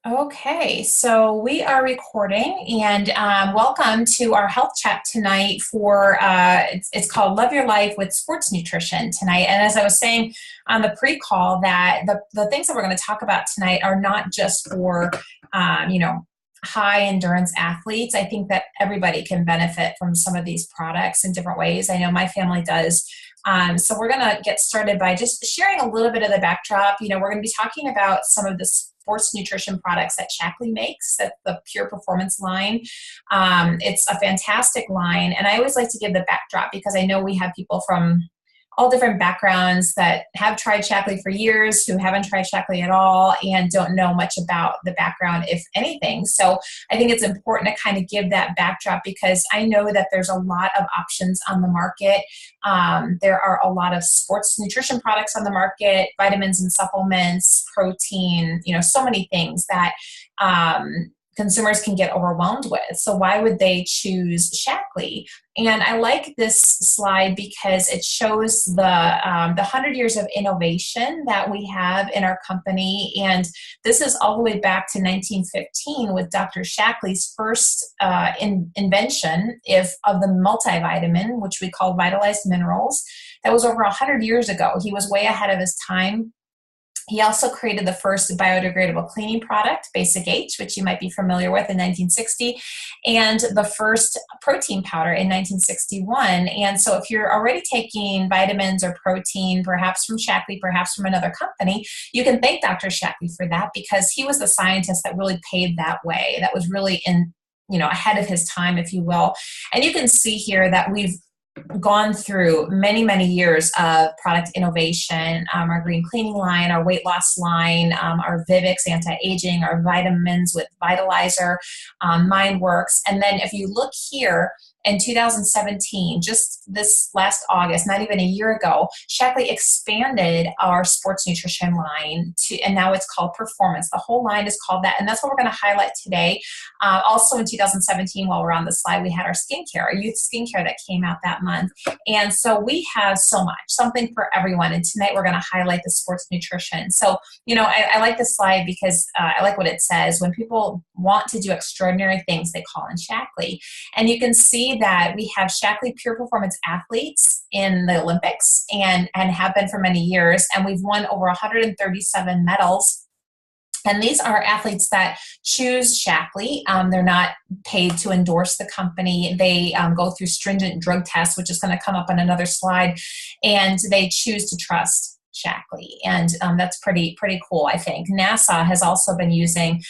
Okay, so we are recording, and welcome to our health chat tonight. It's called Love Your Life with Sports Nutrition tonight. And as I was saying on the pre-call, that the things that we're going to talk about tonight are not just for high endurance athletes. I think that everybody can benefit from some of these products in different ways. I know my family does. So we're going to get started by just sharing a little bit of the backdrop. We're going to be talking about some of the sports nutrition products that Shaklee makes, that the Pure Performance line. It's a fantastic line, and I always like to give the backdrop because I know we have people from all different backgrounds that have tried Shaklee for years, who haven't tried Shaklee at all, and don't know much about the background, if anything. So I think it's important to kind of give that backdrop because I know that there's a lot of options on the market. There are a lot of sports nutrition products on the market, vitamins and supplements, protein, so many things that consumers can get overwhelmed with. So why would they choose Shaklee? And I like this slide because it shows the 100 years of innovation that we have in our company. And this is all the way back to 1915 with Dr. Shaklee's first invention of the multivitamin, which we call Vitalized Minerals. That was over 100 years ago. He was way ahead of his time. He also created the first biodegradable cleaning product, Basic H, which you might be familiar with, in 1960, and the first protein powder in 1961. And so if you're already taking vitamins or protein, perhaps from Shaklee, perhaps from another company, you can thank Dr. Shaklee for that because he was the scientist that really paved that way. That was really ahead of his time, if you will. And you can see here that we've gone through many, many years of product innovation, our green cleaning line, our weight loss line, our Vivix anti-aging, our vitamins with Vitalizer, MindWorks. And then if you look here, in 2017, just this last August, not even a year ago, Shaklee expanded our sports nutrition line and now it's called Performance. The whole line is called that, and that's what we're going to highlight today. Also in 2017, while we're on the slide, we had our skincare, our youth skincare that came out that month. And so we have so much, something for everyone. And tonight we're going to highlight the sports nutrition. So, I like this slide because I like what it says. When people want to do extraordinary things, they call in Shaklee. And you can see that we have Shaklee Pure Performance athletes in the Olympics and have been for many years. And we've won over 137 medals. And these are athletes that choose Shaklee. They're not paid to endorse the company. They go through stringent drug tests, which is going to come up on another slide, and they choose to trust Shaklee, and that's pretty cool, I think. NASA has also been using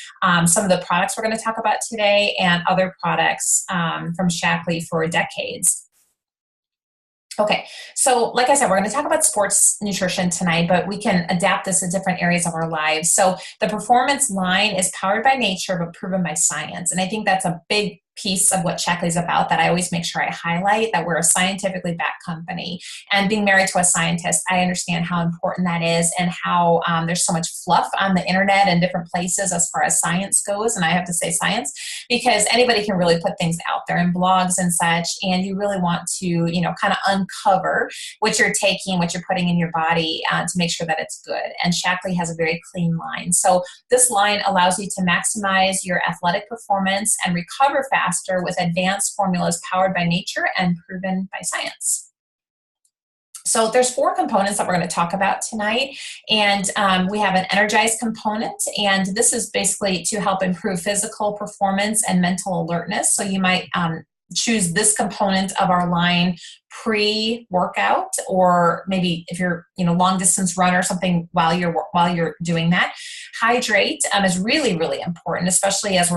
some of the products we're going to talk about today and other products from Shaklee for decades. Okay, so like I said, we're going to talk about sports nutrition tonight, but we can adapt this to different areas of our lives. So the Performance line is powered by nature, but proven by science. And I think that's a big piece of what Shaklee is about that I always make sure I highlight, that we're a scientifically backed company. And being married to a scientist, I understand how important that is and how there's so much fluff on the internet and different places as far as science goes. And I have to say science because anybody can really put things out there in blogs and such. And you really want to, kind of uncover what you're taking, what you're putting in your body to make sure that it's good. And Shaklee has a very clean line. So this line allows you to maximize your athletic performance and recover faster with advanced formulas powered by nature and proven by science. So there's 4 components that we're going to talk about tonight, and we have an energized component, and this is basically to help improve physical performance and mental alertness. So you might choose this component of our line pre-workout, or maybe if you're long distance run or something while you're doing that. Hydrate is really important, especially as we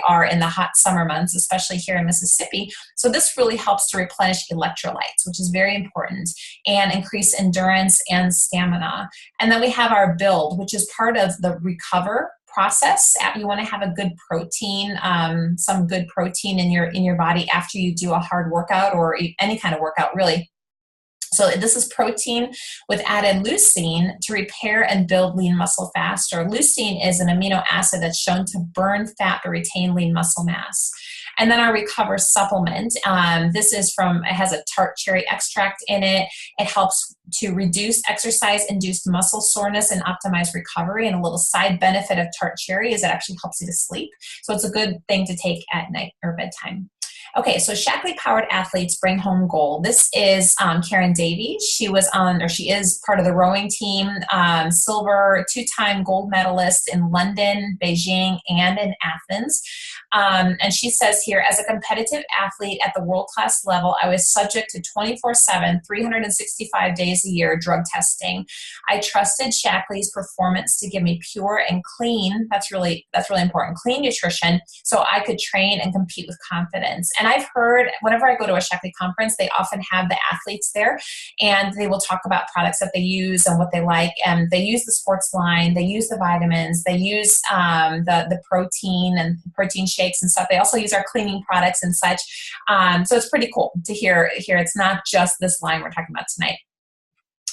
are in the hot summer months, especially here in Mississippi. So this really helps to replenish electrolytes, which is very important, and increase endurance and stamina. And then we have our build, which is part of the recover process. You want to have a good protein, some good protein in your body after you do a hard workout or any kind of workout, really. So this is protein with added leucine to repair and build lean muscle faster. Leucine is an amino acid that's shown to burn fat but retain lean muscle mass. And then our Recover supplement. This is it has a tart cherry extract in it. It helps to reduce exercise-induced muscle soreness and optimize recovery. And a little side benefit of tart cherry is it actually helps you to sleep. So it's a good thing to take at night or bedtime. Okay, so Shaklee Powered Athletes Bring Home Gold. This is Karen Davies. She is part of the rowing team, silver, 2-time gold medalist in London, Beijing, and in Athens. And she says here, as a competitive athlete at the world-class level, I was subject to 24/7, 365 days a year drug testing. I trusted Shaklee's performance to give me pure and clean, that's really important, clean nutrition so I could train and compete with confidence. And I've heard, whenever I go to a Shaklee conference, they often have the athletes there, and they will talk about products that they use and what they like. And they use the sports line, they use the vitamins, they use the protein and protein shakes and stuff. They also use our cleaning products and such. So it's pretty cool to hear it's not just this line we're talking about tonight.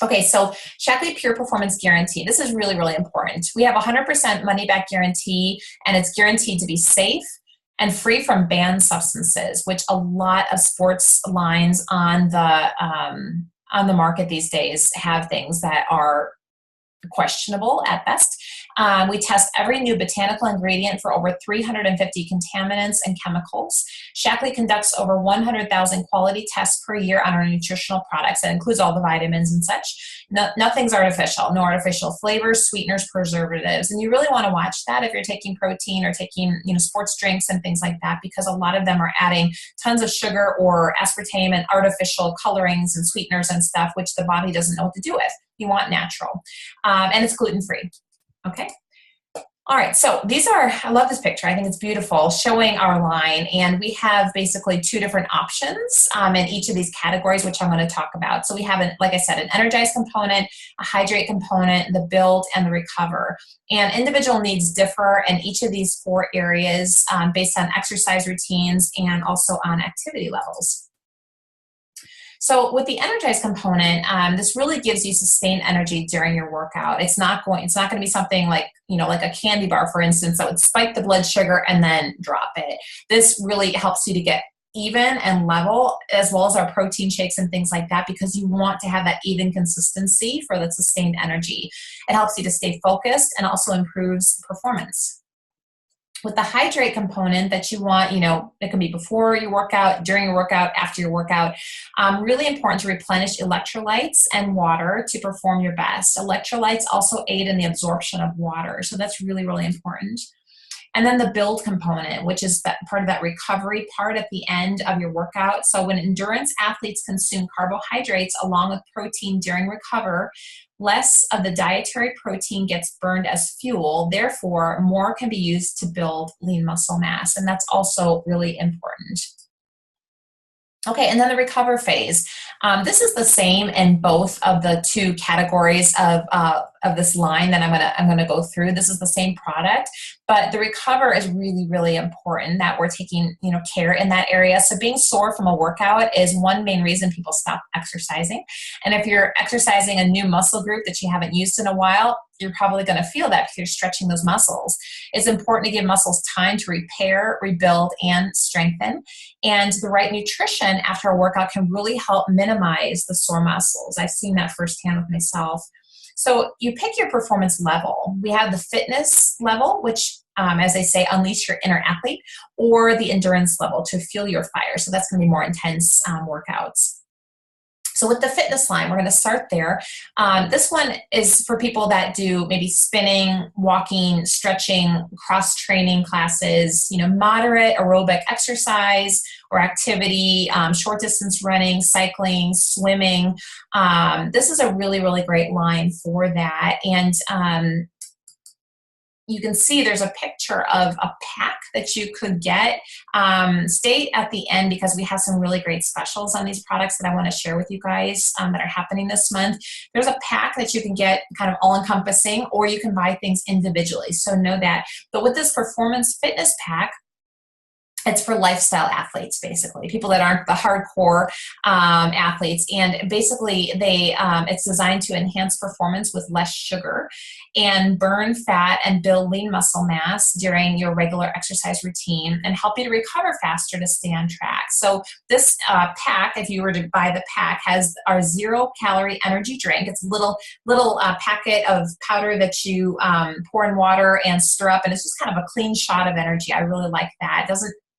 Okay, so Shaklee Pure Performance Guarantee. This is really, really important. We have a 100% money-back guarantee, and it's guaranteed to be safe and free from banned substances, which a lot of sports lines on the market these days have things that are questionable at best. We test every new botanical ingredient for over 350 contaminants and chemicals. Shaklee conducts over 100,000 quality tests per year on our nutritional products. That includes all the vitamins and such. Nothing's artificial, no artificial flavors, sweeteners, preservatives. And you really want to watch that if you're taking protein or taking sports drinks and things like that, because a lot of them are adding tons of sugar or aspartame and artificial colorings and sweeteners and stuff, which the body doesn't know what to do with. You want natural. And it's gluten-free. Okay. All right. So I love this picture. I think it's beautiful, showing our line. And we have basically 2 different options in each of these categories, which I'm going to talk about. So we have, like I said, an energize component, a hydrate component, the build, and the recover. And individual needs differ in each of these 4 areas based on exercise routines and also on activity levels. So with the energize component, this really gives you sustained energy during your workout. It's not going to be something like a candy bar, for instance, that would spike the blood sugar and then drop it. This really helps you to get even and level, as well as our protein shakes and things like that, because you want to have that even consistency for the sustained energy. It helps you to stay focused and also improves performance. With the hydrate component that you want, it can be before your workout, during your workout, after your workout, really important to replenish electrolytes and water to perform your best. Electrolytes also aid in the absorption of water, so that's really, really important. And then the build component, which is that part of that recovery part at the end of your workout. So when endurance athletes consume carbohydrates along with protein during recover, less of the dietary protein gets burned as fuel. Therefore, more can be used to build lean muscle mass. And that's also really important. Okay, and then the recover phase. This is the same in both of the 2 categories of this line that I'm gonna go through. This is the same product, but the recover is really, really important that we're taking care in that area. So being sore from a workout is one main reason people stop exercising. And if you're exercising a new muscle group that you haven't used in a while, you're probably going to feel that because you're stretching those muscles. It's important to give muscles time to repair, rebuild, and strengthen. And the right nutrition after a workout can really help minimize the sore muscles. I've seen that firsthand with myself. So you pick your performance level. We have the fitness level, which, as they say, unleash your inner athlete, or the endurance level to fuel your fire. So that's going to be more intense workouts. So with the fitness line, we're going to start there. This one is for people that do maybe spinning, walking, stretching, cross-training classes, moderate aerobic exercise or activity, short distance running, cycling, swimming. This is a really, really great line for that. And you can see there's a picture of a pack that you could get. Stay at the end because we have some really great specials on these products that I want to share with you guys that are happening this month. There's a pack that you can get kind of all-encompassing, or you can buy things individually. So know that. But with this performance fitness pack, It's for lifestyle athletes, basically, people that aren't the hardcore athletes. And basically, it's designed to enhance performance with less sugar and burn fat and build lean muscle mass during your regular exercise routine and help you to recover faster to stay on track. So this pack, if you were to buy the pack, has our 0-calorie energy drink. It's a little packet of powder that you pour in water and stir up, and it's just kind of a clean shot of energy. I really like that.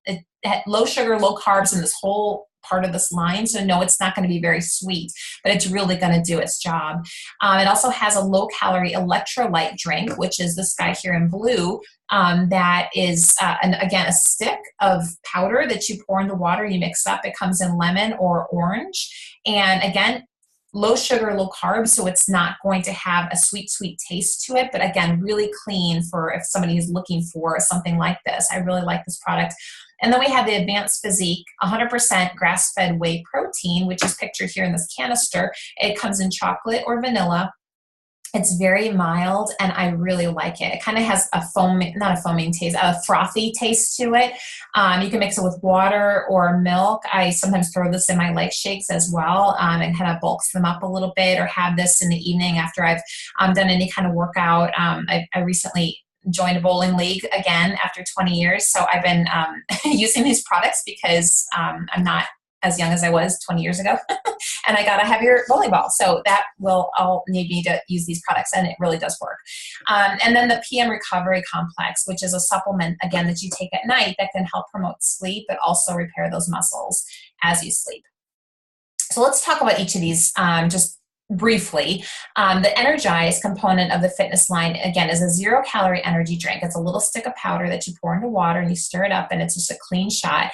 It had low sugar, low carbs in this whole part of this line. So no, it's not going to be very sweet, but it's really going to do its job. It also has a low calorie electrolyte drink, which is this guy here in blue. That is, again, a stick of powder that you pour into water, you mix up. It comes in lemon or orange. And again, low sugar, low carbs, so it's not going to have a sweet taste to it. But again, really clean for if somebody is looking for something like this. I really like this product. And then we have the Advanced Physique 100% grass-fed whey protein, which is pictured here in this canister. It comes in chocolate or vanilla. It's very mild, and I really like it. It kind of has a frothy taste to it. You can mix it with water or milk. I sometimes throw this in my leg shakes as well, and kind of bulks them up a little bit, or have this in the evening after I've done any kind of workout. I recently joined a bowling league again after 20 years. So I've been using these products because I'm not as young as I was 20 years ago. And I got a heavier bowling ball. So that will all need me to use these products, and it really does work. And then the PM Recovery Complex, which is a supplement, again, that you take at night that can help promote sleep, but also repair those muscles as you sleep. So let's talk about each of these just briefly. The Energize component of the fitness line, again, is a 0-calorie energy drink. It's a little stick of powder that you pour into water and you stir it up, and it's just a clean shot.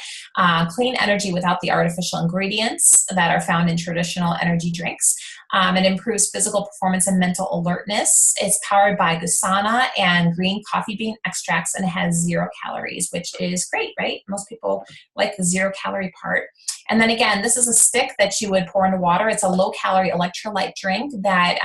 Clean energy without the artificial ingredients that are found in traditional energy drinks. It improves physical performance and mental alertness. It's powered by Gusana and green coffee bean extracts, and it has 0 calories, which is great, right? Most people like the 0-calorie part. And then again, this is a stick that you would pour into water. It's a low-calorie electrolyte drink that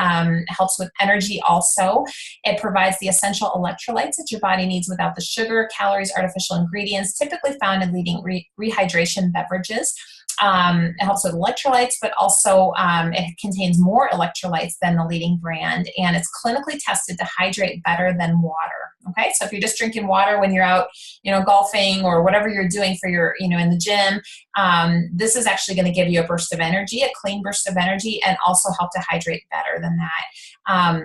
helps with energy also. It provides the essential electrolytes that your body needs without the sugar, calories, artificial ingredients, typically found in leading rehydration beverages. It helps with electrolytes, but also it contains more electrolytes than the leading brand, and it's clinically tested to hydrate better than water. Okay, so if you're just drinking water when you're out, golfing or whatever you're doing for your, in the gym, this is actually going to give you a burst of energy, a clean burst of energy, and also help to hydrate better than that.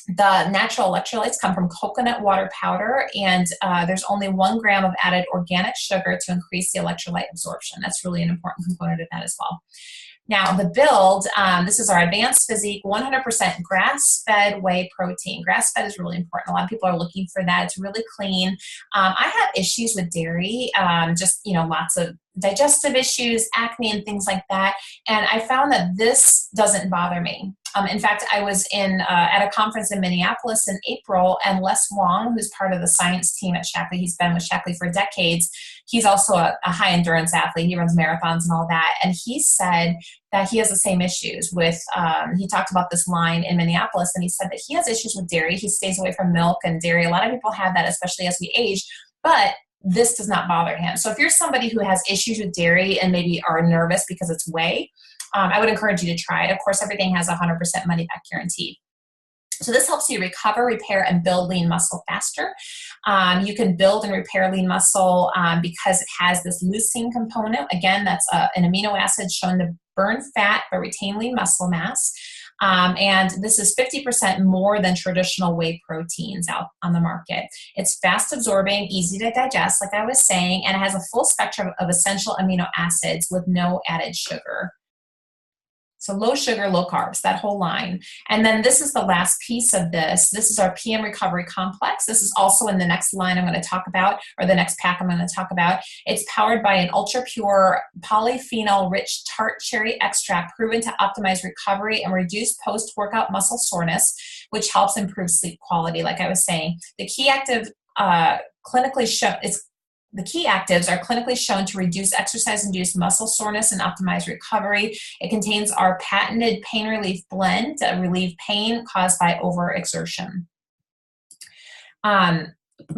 The natural electrolytes come from coconut water powder, and there's only 1 gram of added organic sugar to increase the electrolyte absorption. That's really an important component of that as well. Now, the build, this is our Advanced Physique 100% grass-fed whey protein. Grass-fed is really important. A lot of people are looking for that. It's really clean. I have issues with dairy, lots of digestive issues, acne, and things like that. And I found that this doesn't bother me. In fact, I was at a conference in Minneapolis in April, and Les Wong, who's part of the science team at Shaklee, he's been with Shaklee for decades. He's also a high endurance athlete. He runs marathons and all that. And he said that he has the same issues with, he talked about this line in Minneapolis, and he said that he has issues with dairy. He stays away from milk and dairy. A lot of people have that, especially as we age, but this does not bother him. So if you're somebody who has issues with dairy and maybe are nervous because it's whey, I would encourage you to try it. Of course, everything has a 100% money back guarantee. So this helps you recover, repair, and build lean muscle faster. You can build and repair lean muscle because it has this leucine component. Again, that's an amino acid shown to burn fat but retain lean muscle mass. And this is 50% more than traditional whey proteins out on the market. It's fast absorbing, easy to digest, like I was saying, and it has a full spectrum of essential amino acids with no added sugar. So low sugar, low carbs, that whole line. And then this is the last piece of this. This is our PM Recovery Complex. This is also in the next line I'm going to talk about, or the next pack I'm going to talk about. It's powered by an ultra-pure polyphenol-rich tart cherry extract proven to optimize recovery and reduce post-workout muscle soreness, which helps improve sleep quality, like I was saying. The key active The key actives are clinically shown to reduce exercise-induced muscle soreness and optimize recovery. It contains our patented pain relief blend to relieve pain caused by overexertion.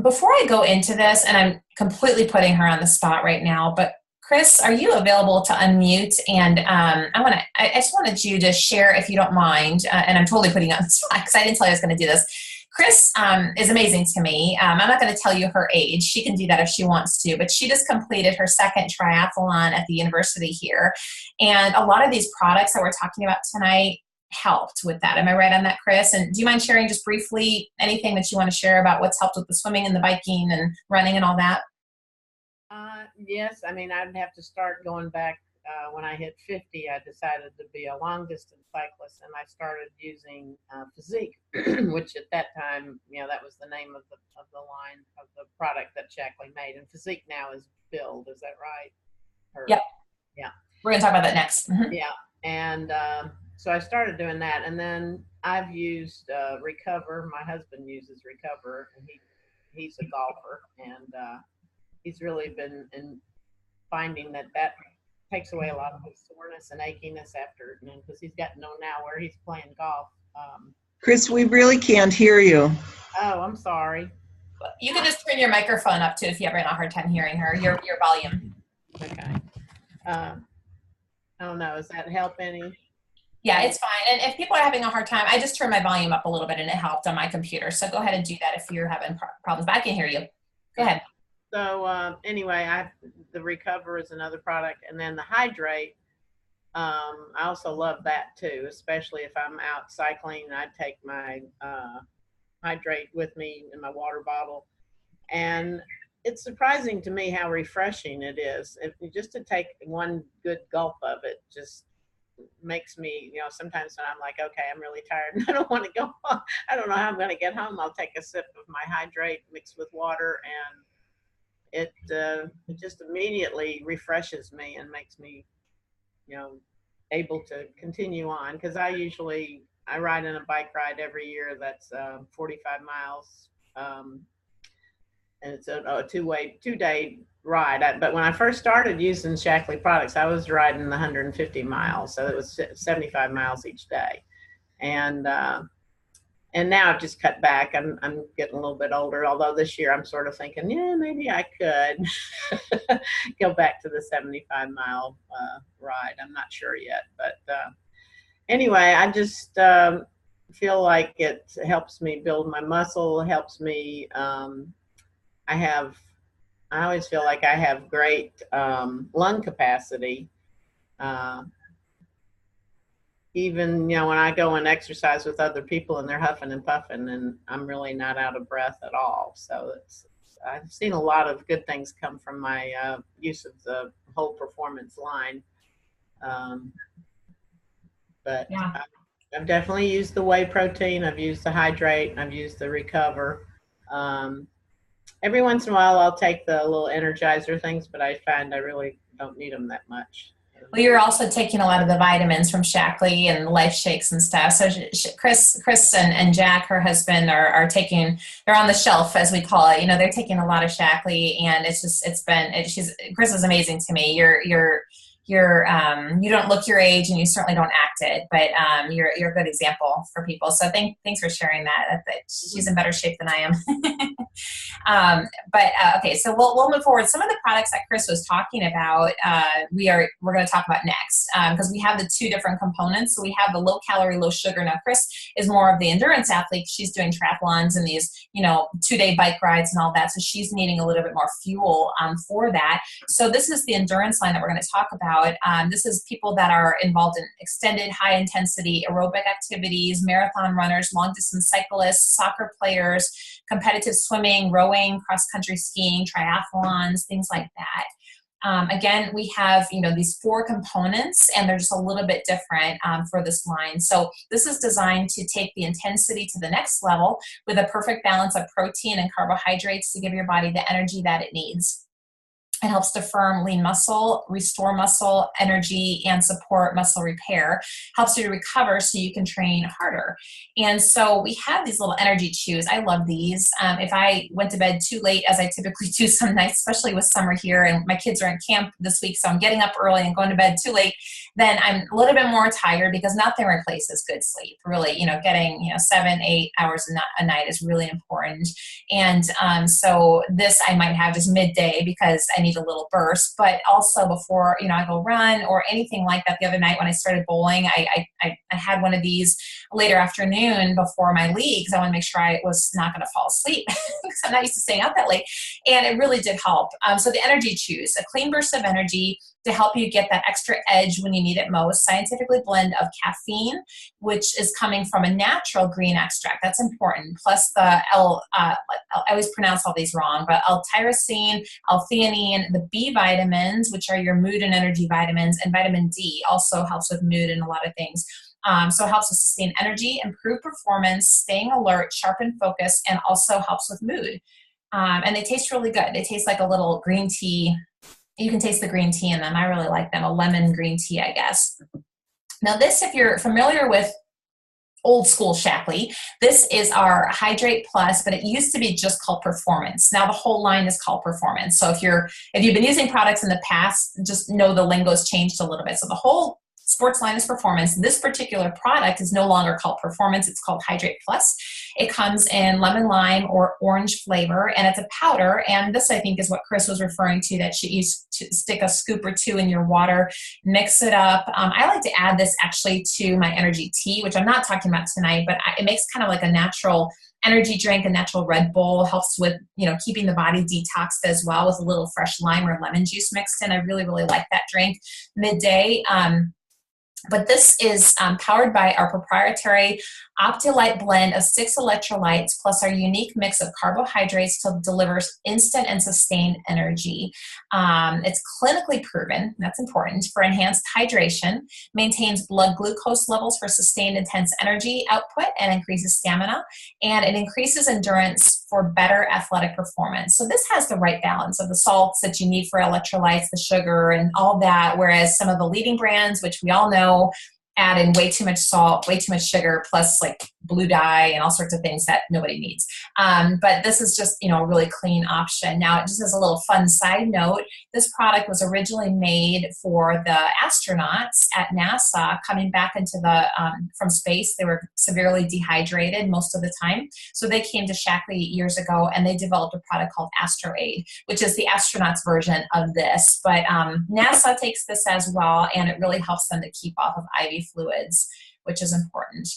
Before I go into this, and I'm completely putting her on the spot right now, but Chris, are you available to unmute? And I just wanted you to share, if you don't mind, and I'm totally putting you on the spot because I didn't tell you I was going to do this. Chris is amazing to me. I'm not going to tell you her age. She can do that if she wants to, but she just completed her second triathlon at the university here. And a lot of these products that we're talking about tonight helped with that. Am I right on that, Chris? And do you mind sharing just briefly anything that you want to share about what's helped with the swimming and the biking and running and all that? Yes, I mean, I'd have to start going back. When I hit 50, I decided to be a long distance cyclist, and I started using Physique, which at that time, that was the name of the line of the product that Shaklee made. And Physique now is Build, is that right? Yep. Yeah. We're going to talk about that next. Mm-hmm. Yeah. And so I started doing that, and then I've used Recover. My husband uses Recover, and he's a golfer, and he's really been in finding that takes away a lot of his soreness and achiness after, because he's got no now where he's playing golf. Chris, we really can't hear you. Oh, I'm sorry. You can just turn your microphone up too if you're having a hard time hearing her, your volume. Okay. I don't know. Does that help any? Yeah, it's fine. And if people are having a hard time, I just turned my volume up a little bit and it helped on my computer. So go ahead and do that if you're having problems. But I can hear you. Go ahead. So anyway, the Recover is another product, and then the Hydrate. I also love that too, especially if I'm out cycling. I take my Hydrate with me in my water bottle, and it's surprising to me how refreshing it is. Just to take one good gulp of it just makes me, sometimes when I'm like, okay, I'm really tired and I don't want to go home. I don't know how I'm going to get home. I'll take a sip of my Hydrate mixed with water, and it just immediately refreshes me and makes me, able to continue on. Because I ride in a bike ride every year that's 45 miles, and it's a two-day ride. But when I first started using Shaklee products, I was riding 150 miles, so it was 75 miles each day, and now I've just cut back. I'm getting a little bit older, although this year I'm sort of thinking, yeah, maybe I could go back to the 75-mile ride. I'm not sure yet. But anyway, I just feel like it helps me build my muscle, helps me. I always feel like I have great lung capacity. Even, when I go and exercise with other people and they're huffing and puffing, and I'm really not out of breath at all. So I've seen a lot of good things come from my use of the whole performance line. But yeah. I've definitely used the whey protein. I've used the Hydrate. I've used the Recover. Every once in a while I'll take the little Energizer things, but I find I really don't need them that much. Well, you're also taking a lot of the vitamins from Shaklee and Life Shakes and stuff. So Chris and Jack, her husband, are taking, they're on the shelf, as we call it. They're taking a lot of Shaklee, and Chris is amazing to me. You don't look your age, and you certainly don't act it, but you're a good example for people. So thanks for sharing that. She's in better shape than I am. Okay, so we'll move forward. Some of the products that Chris was talking about, we're going to talk about next, because we have the two different components. So we have the low calorie, low sugar. Now Chris is more of the endurance athlete. She's doing triathlons and these 2-day bike rides and all that. So she's needing a little bit more fuel for that. So this is the endurance line that we're going to talk about. This is people that are involved in extended high intensity aerobic activities, marathon runners, long distance cyclists, soccer players, competitive swimming, rowing, cross country skiing, triathlons, things like that. Again, we have these 4 components, and they're just a little bit different for this line. So this is designed to take the intensity to the next level with a perfect balance of protein and carbohydrates to give your body the energy that it needs. It helps to firm lean muscle, restore muscle energy, and support muscle repair. Helps you to recover so you can train harder. And so we have these little energy chews. I love these. If I went to bed too late, as I typically do some nights, especially with summer here, and my kids are in camp this week, so I'm getting up early and going to bed too late, then I'm a little bit more tired, because nothing replaces good sleep. Really, getting 7-8 hours a night is really important. And so this I might have just midday because I need a little burst, but also before I go run or anything like that. The other night when I started bowling, I had one of these later afternoon before my league, because I want to make sure I was not going to fall asleep because I'm not used to staying out that late, and it really did help. So the energy chews, a clean burst of energy to help you get that extra edge when you need it most. Scientifically blend of caffeine, which is coming from a natural green extract. That's important. Plus the I always pronounce all these wrong, but L-tyrosine, L-theanine, the B vitamins, which are your mood and energy vitamins, and vitamin D also helps with mood and a lot of things. So it helps with sustain energy, improve performance, staying alert, sharpen focus, and also helps with mood. And they taste really good. They taste like a little green tea. You can taste the green tea in them. I really like them. A lemon green tea, I guess. Now this, if you're familiar with old school Shaklee, this is our Hydrate Plus, but it used to be just called Performance. Now the whole line is called Performance. So if you've been using products in the past, just know the lingo's changed a little bit. So the whole sports line is Performance. This particular product is no longer called Performance. It's called Hydrate Plus. It comes in lemon lime or orange flavor, and it's a powder. And this, I think, is what Chris was referring to, that you stick a scoop or two in your water, mix it up. I like to add this actually to my energy tea, which I'm not talking about tonight, but it makes kind of like a natural energy drink, a natural Red Bull. Helps with, keeping the body detoxed as well, with a little fresh lime or lemon juice mixed in. I really, really like that drink midday. But this is powered by our proprietary Optilite blend of 6 electrolytes plus our unique mix of carbohydrates to deliver instant and sustained energy. It's clinically proven, that's important, for enhanced hydration, maintains blood glucose levels for sustained intense energy output and increases stamina, and it increases endurance for better athletic performance. So this has the right balance of the salts that you need for electrolytes, the sugar, and all that, whereas some of the leading brands, which we all know, add in way too much salt, way too much sugar, plus like blue dye and all sorts of things that nobody needs. But this is just, a really clean option. Now, just as a little fun side note, this product was originally made for the astronauts at NASA coming back into from space. They were severely dehydrated most of the time. So they came to Shaklee years ago, and they developed a product called AstroAid, which is the astronauts version of this. But NASA takes this as well, and it really helps them to keep off of IV fluids, which is important.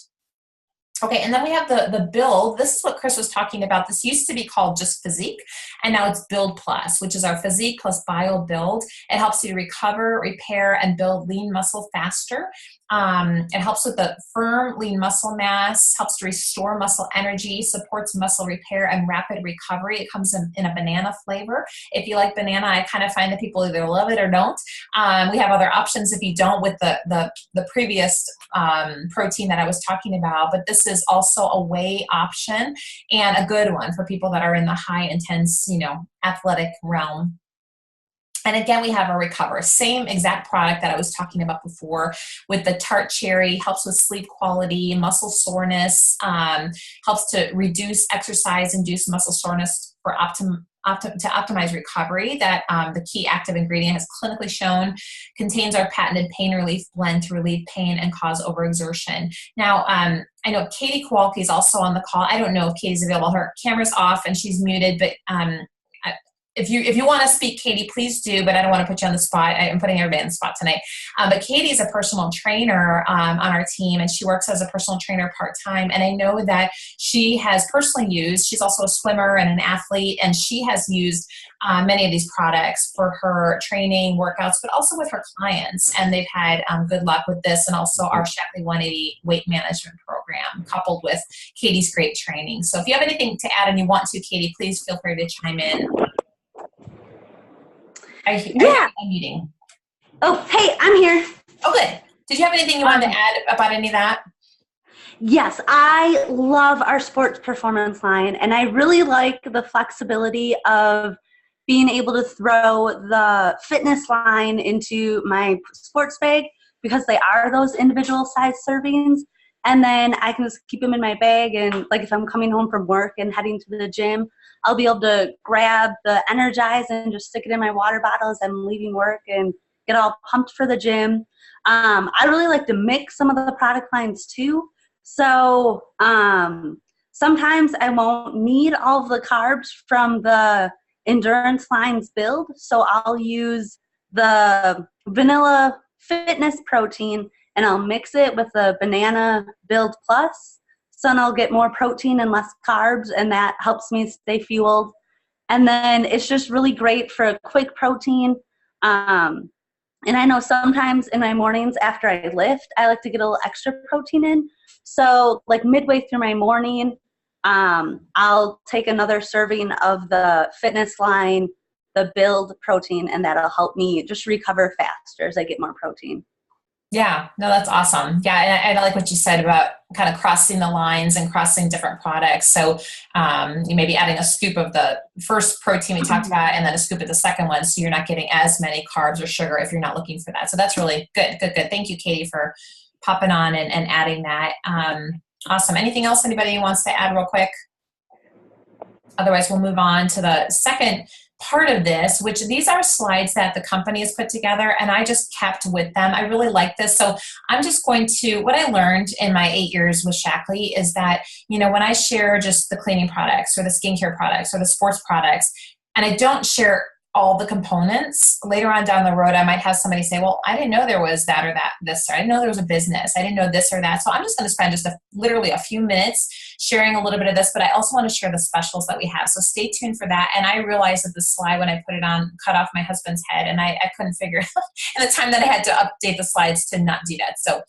Okay, and then we have the Build. This is what Chris was talking about. This used to be called just Physique, and now it's Build Plus, which is our Physique plus Bio Build. It helps you recover, repair, and build lean muscle faster. It helps with the firm lean muscle mass, helps to restore muscle energy, supports muscle repair and rapid recovery. It comes in a banana flavor. If you like banana, I kind of find that people either love it or don't. We have other options if you don't with the previous protein that I was talking about, but this is also a whey option and a good one for people that are in the high intense, athletic realm. And again, we have a Recover, same exact product that I was talking about before with the tart cherry, helps with sleep quality, muscle soreness, helps to reduce exercise-induced muscle soreness for to optimize recovery. That the key active ingredient has clinically shown contains our patented pain relief blend to relieve pain and cause overexertion. Now, I know Katie Kowalski is also on the call. I don't know if Katie's available. Her camera's off and she's muted, but if you want to speak, Katie, please do, but I don't want to put you on the spot. I'm putting everybody on the spot tonight. But Katie's a personal trainer on our team, and she works as a personal trainer part-time. And I know that she has personally used, she's also a swimmer and an athlete, and she has used many of these products for her training, workouts, but also with her clients. And they've had good luck with this, and also our Shaklee 180 weight management program, coupled with Katie's great training. So if you have anything to add and you want to, Katie, please feel free to chime in. I'm muting. Oh, hey, I'm here. Oh, good. Did you have anything you wanted to add about any of that? Yes, I love our sports performance line, and I really like the flexibility of being able to throw the fitness line into my sports bag because they are those individual size servings. And then I can just keep them in my bag. And like if I'm coming home from work and heading to the gym, I'll be able to grab the Energize and just stick it in my water bottle as I'm leaving work and get all pumped for the gym. I really like to mix some of the product lines too. So sometimes I won't need all of the carbs from the endurance lines build. So I'll use the vanilla fitness protein and I'll mix it with the banana build plus. So then I'll get more protein and less carbs, and that helps me stay fueled. And then it's just really great for a quick protein. And I know sometimes in my mornings after I lift, I like to get a little extra protein in. So like midway through my morning, I'll take another serving of the fitness line, the build protein, and that'll help me just recover faster as I get more protein. Yeah, no, that's awesome. Yeah, and I like what you said about kind of crossing the lines and crossing different products. So you may be adding a scoop of the first protein we talked about and then a scoop of the second one, so you're not getting as many carbs or sugar if you're not looking for that. So that's really good. Thank you, Katie, for popping on and adding that. Awesome. Anything else anybody wants to add real quick? Otherwise, we'll move on to the second part of this, which these are slides that the company has put together and I just kept with them. I really like this. So I'm just going to, what I learned in my 8 years with Shaklee is that, when I share just the cleaning products or the skincare products or the sports products, and I don't share all the components, later on down the road, I might have somebody say, well, I didn't know there was that or that, this, or I didn't know there was a business. I didn't know this or that. So I'm just going to spend just literally a few minutes sharing a little bit of this, but I also want to share the specials that we have. So stay tuned for that. And I realized that the slide, when I put it on, cut off my husband's head, and I couldn't figure out in the time that I had to update the slides to not do that. So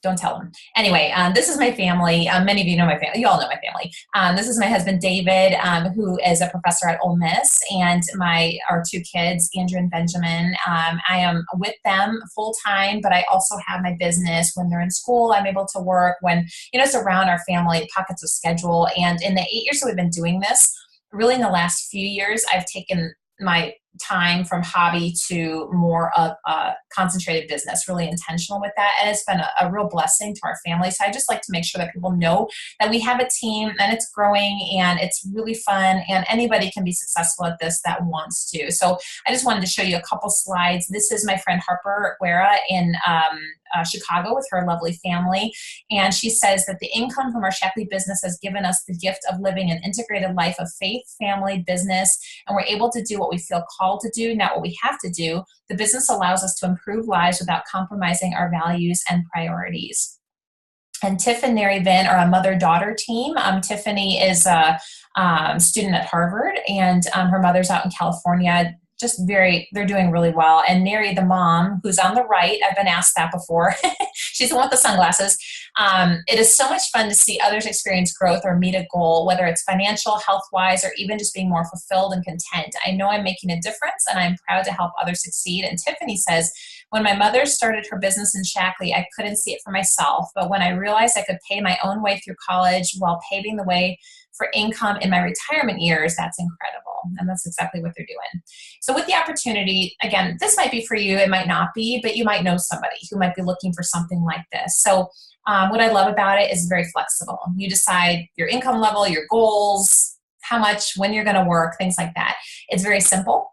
don't tell them. Anyway, this is my family. Many of you know my family. You all know my family. This is my husband, David, who is a professor at Ole Miss, and our 2 kids, Andrew and Benjamin. I am with them full time, but I also have my business. When they're in school, I'm able to work. When, it's around our family, pockets of schedule. And in the 8 years that we've been doing this, really in the last few years, I've taken my time from hobby to more of a concentrated business, really intentional with that. And it's been a real blessing to our family. So I just like to make sure that people know that we have a team and it's growing and it's really fun and anybody can be successful at this that wants to. So I just wanted to show you a couple slides. This is my friend Harper Guerra in Chicago with her lovely family. And she says that the income from our Shaklee business has given us the gift of living an integrated life of faith, family, business, and we're able to do what we feel called to do, not what we have to do. The business allows us to improve lives without compromising our values and priorities. And Tiff and Neri Vin are a mother-daughter team. Tiffany is a student at Harvard, and her mother's out in California. They're doing really well. And Neri, the mom, who's on the right, I've been asked that before. She's the one with the sunglasses. It is so much fun to see others experience growth or meet a goal, whether it's financial, health-wise, or even just being more fulfilled and content. I know I'm making a difference, and I'm proud to help others succeed. And Tiffany says, when my mother started her business in Shaklee, I couldn't see it for myself. But when I realized I could pay my own way through college while paving the way for income in my retirement years, that's incredible. And that's exactly what they're doing. So with the opportunity, again, this might be for you, it might not be, but you might know somebody who might be looking for something like this. So what I love about it is very flexible. You decide your income level, your goals, how much, when you're going to work, things like that. It's very simple.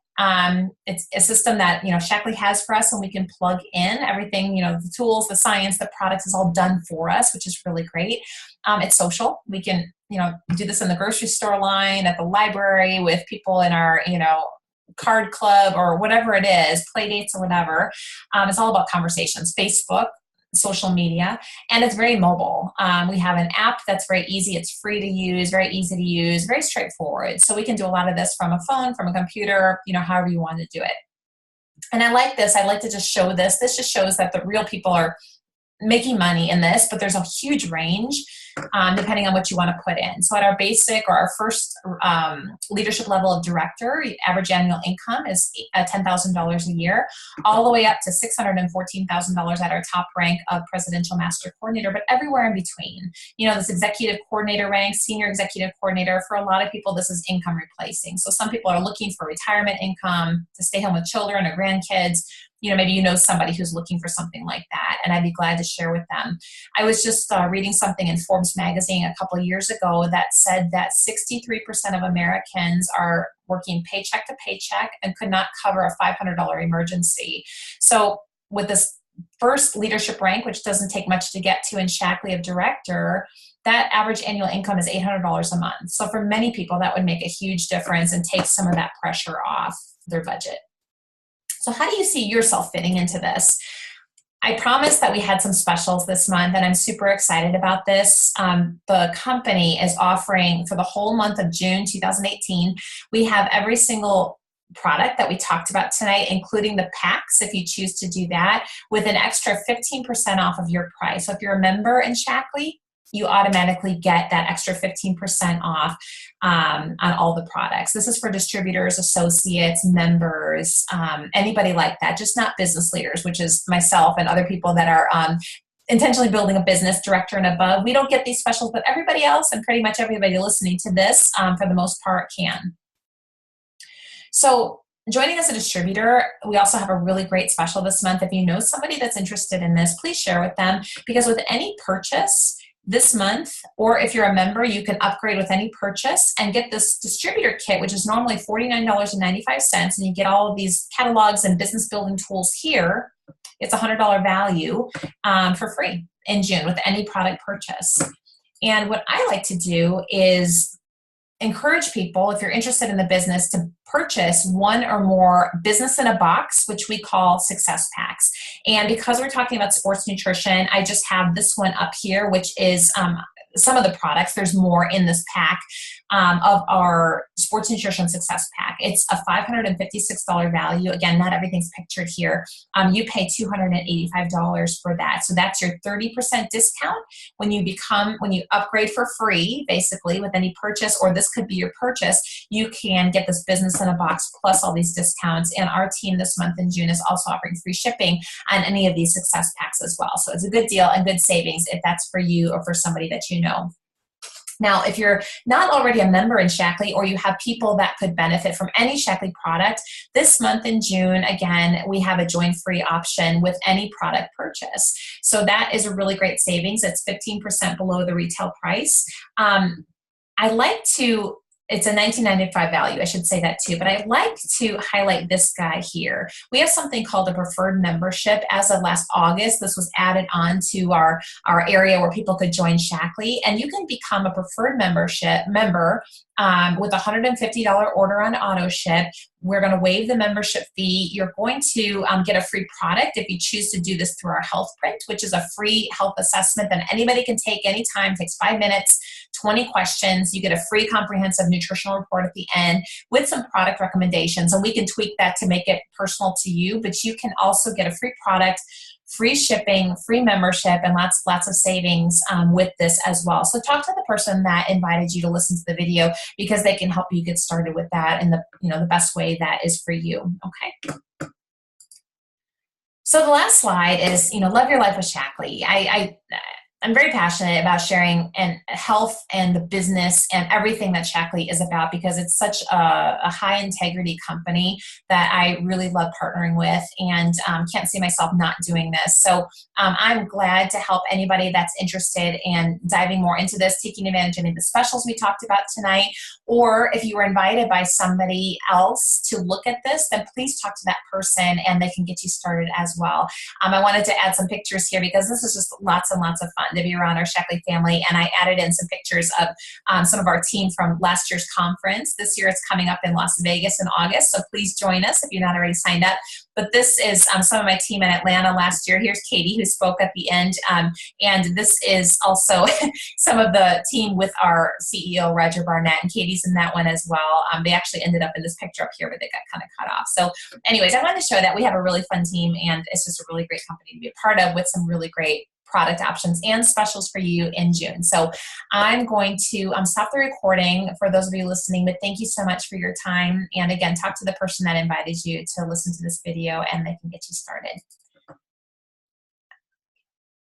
It's a system that, Shaklee has for us, and we can plug in everything, the tools, the science, the products is all done for us, which is really great. It's social. We can, do this in the grocery store line, at the library, with people in our, card club or whatever it is, play dates or whatever. It's all about conversations, Facebook, social media, and it's very mobile. We have an app that's very easy. It's free to use, very easy to use, very straightforward. So we can do a lot of this from a phone, from a computer, however you want to do it. And I like this. I like to just show this. This just shows that the real people are making money in this, but there's a huge range depending on what you want to put in. So at our basic or our first leadership level of director, average annual income is $10,000 a year, all the way up to $614,000 at our top rank of presidential master coordinator, but everywhere in between. You know, this executive coordinator rank, senior executive coordinator, for a lot of people, this is income replacing. So some people are looking for retirement income to stay home with children or grandkids. You know, maybe you know somebody who's looking for something like that, and I'd be glad to share with them. I was just reading something in Forbes magazine a couple of years ago that said that 63% of Americans are working paycheck to paycheck and could not cover a $500 emergency. So with this first leadership rank, which doesn't take much to get to in Shaklee of director, that average annual income is $800 a month. So for many people, that would make a huge difference and take some of that pressure off their budget. So how do you see yourself fitting into this? I promised that we had some specials this month, and I'm super excited about this. The company is offering for the whole month of June 2018, we have every single product that we talked about tonight, including the packs, if you choose to do that, with an extra 15% off of your price. So if you're a member in Shaklee, you automatically get that extra 15% off on all the products. This is for distributors, associates, members, anybody like that, just not business leaders, which is myself and other people that are intentionally building a business, director and above. We don't get these specials, but everybody else and pretty much everybody listening to this, for the most part, can. So joining as a distributor, we also have a really great special this month. If you know somebody that's interested in this, please share with them, because with any purchase this month, or if you're a member, you can upgrade with any purchase and get this distributor kit, which is normally $49.95, and you get all of these catalogs and business building tools here. It's a $100 value for free in June with any product purchase. And what I like to do is encourage people, if you're interested in the business, to purchase one or more business in a box, which we call success packs. And because we're talking about sports nutrition, I just have this one up here, which is some of the products. There's more in this pack of our sports nutrition success pack. It's a $556 value. Again, not everything's pictured here. You pay $285 for that. So that's your 30% discount when you upgrade for free, basically, with any purchase, or this could be your purchase. You can get this business in a box plus all these discounts. And our team this month in June is also offering free shipping on any of these success packs as well. So it's a good deal and good savings if that's for you or for somebody that you know. Now, if you're not already a member in Shaklee, or you have people that could benefit from any Shaklee product, this month in June, again, we have a join free option with any product purchase. So that is a really great savings. It's 15% below the retail price. It's a $19.95 value, I should say that too, but I'd like to highlight this guy here. We have something called a preferred membership. As of last August, this was added on to our area where people could join Shaklee, and you can become a preferred member with a $150 order on auto ship. We're going to waive the membership fee. You're going to get a free product if you choose to do this through our Health Print, which is a free health assessment that anybody can take anytime. It takes 5 minutes, 20 questions. You get a free comprehensive nutritional report at the end with some product recommendations, and we can tweak that to make it personal to you, but you can also get a free product, free shipping, free membership, and lots of savings with this as well. So talk to the person that invited you to listen to the video, because they can help you get started with that in the best way that is for you. Okay. So the last slide is, love your life with Shaklee. I'm very passionate about sharing and health and the business and everything that Shaklee is about, because it's such a high integrity company that I really love partnering with, and can't see myself not doing this. So I'm glad to help anybody that's interested in diving more into this, taking advantage of any of the specials we talked about tonight, or if you were invited by somebody else to look at this, then please talk to that person and they can get you started as well. I wanted to add some pictures here because this is just lots and lots of fun to be around our Shaklee family, and I added in some pictures of some of our team from last year's conference. This year it's coming up in Las Vegas in August, so please join us if you're not already signed up. But this is some of my team in Atlanta last year. Here's Katie, who spoke at the end, and this is also some of the team with our CEO, Roger Barnett, and Katie's in that one as well. They actually ended up in this picture up here, but they got kind of cut off. So anyways, I wanted to show that we have a really fun team, and it's just a really great company to be a part of with some really great product options and specials for you in June. So I'm going to stop the recording for those of you listening, but thank you so much for your time. And again, talk to the person that invited you to listen to this video and they can get you started.